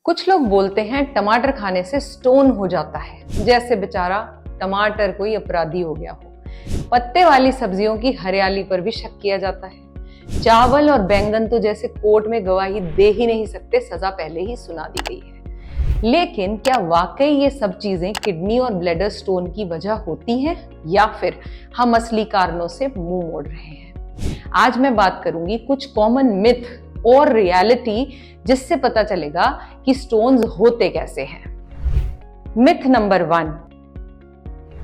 कुछ लोग बोलते हैं टमाटर खाने से स्टोन हो जाता है, जैसे बेचारा टमाटर कोई अपराधी हो गया हो। पत्ते वाली सब्जियों की हरियाली पर भी शक किया जाता है। चावल और बैंगन तो जैसे कोर्ट में गवाही दे ही नहीं सकते, सजा पहले ही सुना दी गई है। लेकिन क्या वाकई ये सब चीजें किडनी और ब्लैडर स्टोन की वजह होती हैं, या फिर हम असली कारणों से मुंह मोड़ रहे हैं? आज मैं बात करूंगी कुछ कॉमन मिथ और रियलिटी, जिससे पता चलेगा कि स्टोन्स होते कैसे हैं। मिथ नंबर 1,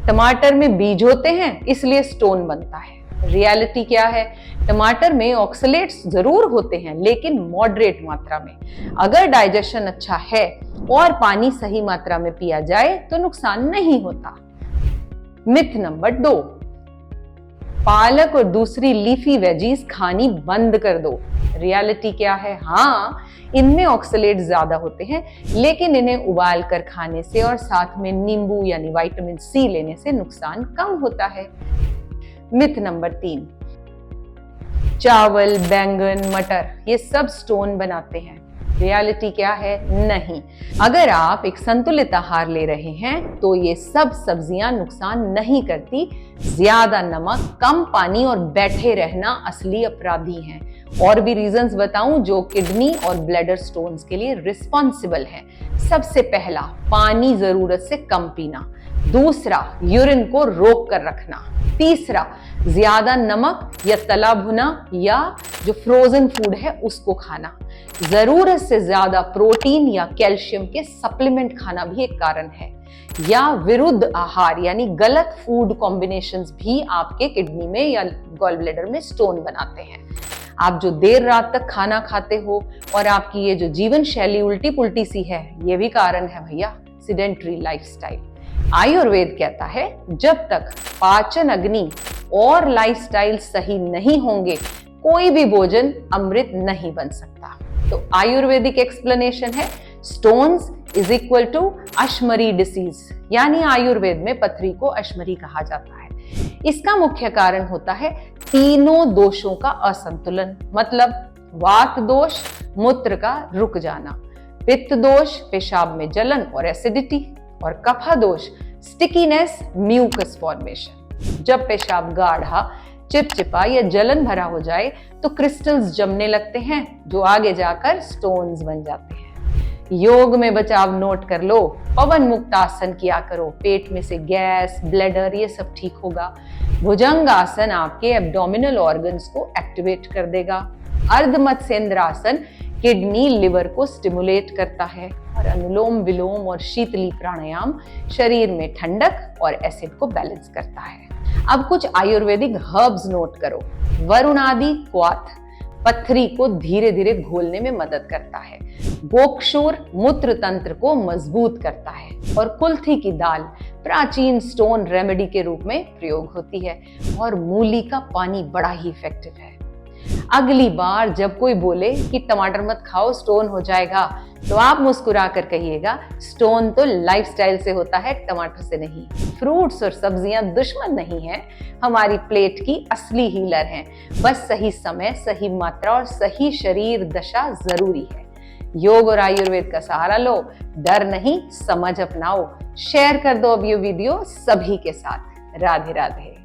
टमाटर में बीज होते हैं इसलिए स्टोन बनता है। रियलिटी क्या है? टमाटर में ऑक्सलेट्स जरूर होते हैं, लेकिन मॉडरेट मात्रा में। अगर डाइजेशन अच्छा है और पानी सही मात्रा में पिया जाए तो नुकसान नहीं होता। मिथ नंबर 2, पालक और दूसरी लीफी वेजीज खानी बंद कर दो। रियलिटी क्या है? हाँ, इनमें ऑक्सलेट ज्यादा होते हैं, लेकिन इन्हें उबाल कर खाने से और साथ में नींबू यानी विटामिन सी लेने से नुकसान कम होता है। मिथ नंबर 3, चावल, बैंगन, मटर ये सब स्टोन बनाते हैं। रियलिटी क्या है? नहीं। अगर आप एक संतुलित आहार ले रहे हैं तो ये सब सब्जियां नुकसान नहीं करती। ज्यादा नमक, कम पानी और बैठे रहना असली अपराधी हैं। और भी रीजंस बताऊं जो किडनी और ब्लैडर स्टोन्स के लिए रिस्पॉन्सिबल है। सबसे पहला, पानी जरूरत से कम पीना। दूसरा, यूरिन को रोक कर रखना। तीसरा, ज्यादा नमक या तला भुना या जो फ्रोजन फूड है उसको खाना। जरूरत से ज्यादा प्रोटीन या कैल्शियम के सप्लीमेंट खाना भी एक कारण है। या विरुद्ध आहार यानी गलत फूड कॉम्बिनेशंस भी आपके किडनी में या गॉल ब्लैडर में स्टोन बनाते हैं। आप जो देर रात तक खाना खाते हो और आपकी ये जो जीवन शैली उल्टी पुल्टी सी है, ये भी कारण है भैया, सिडेंटरी लाइफस्टाइल। आयुर्वेद कहता है जब तक पाचन अग्नि और लाइफस्टाइल सही नहीं होंगे, कोई भी भोजन अमृत नहीं बन सकता। तो आयुर्वेदिक एक्सप्लेनेशन है stones is equal to ashmari disease, यानी आयुर्वेद में पथरी को अश्मरी कहा जाता है। इसका मुख्य कारण होता है तीनों दोषों का असंतुलन, मतलब वात दोष, मूत्र का रुक जाना, पित्त दोष, पेशाब में जलन और एसिडिटी, और कफ दोष, स्टिकीनेस, म्यूकस फॉर्मेशन। जब पेशाब गाढ़ा, चिपचिपा या जलन भरा हो जाए तो क्रिस्टल्स जमने लगते हैं, जो आगे जाकर स्टोन्स बन जाते हैं। योग में बचाव नोट कर लो, पवन मुक्त आसन किया करो, पेट में से गैस, ब्लैडर ये सब ठीक होगा। भुजंग आसन आपके एब्डोमिनल ऑर्गन्स को एक्टिवेट कर देगा। अर्ध मत्स्येंद्र आसन किडनी, लिवर को स्टिमुलेट करता है। और अनुलोम विलोम और शीतली प्राणायाम शरीर में ठंडक और एसिड को बैलेंस करता है। अब कुछ आयुर्वेदिक हर्ब्स नोट करो। वरुणादि क्वाथ पथरी को धीरे धीरे घोलने में मदद करता है। गोक्षूर मूत्र तंत्र को मजबूत करता है। और कुल्थी की दाल प्राचीन स्टोन रेमेडी के रूप में प्रयोग होती है। और मूली का पानी बड़ा ही इफेक्टिव है। अगली बार जब कोई बोले कि टमाटर मत खाओ स्टोन हो जाएगा, तो आप मुस्कुरा कर कहिएगा स्टोन तो लाइफस्टाइल से होता है, टमाटर से नहीं। फ्रूट्स और सब्जियां दुश्मन नहीं हैं, हमारी प्लेट की असली हीलर हैं। बस सही समय, सही मात्रा और सही शरीर दशा जरूरी है। योग और आयुर्वेद का सहारा लो, डर नहीं, समझ अपनाओ। शेयर कर दो अब ये वीडियो सभी के साथ। राधे राधे।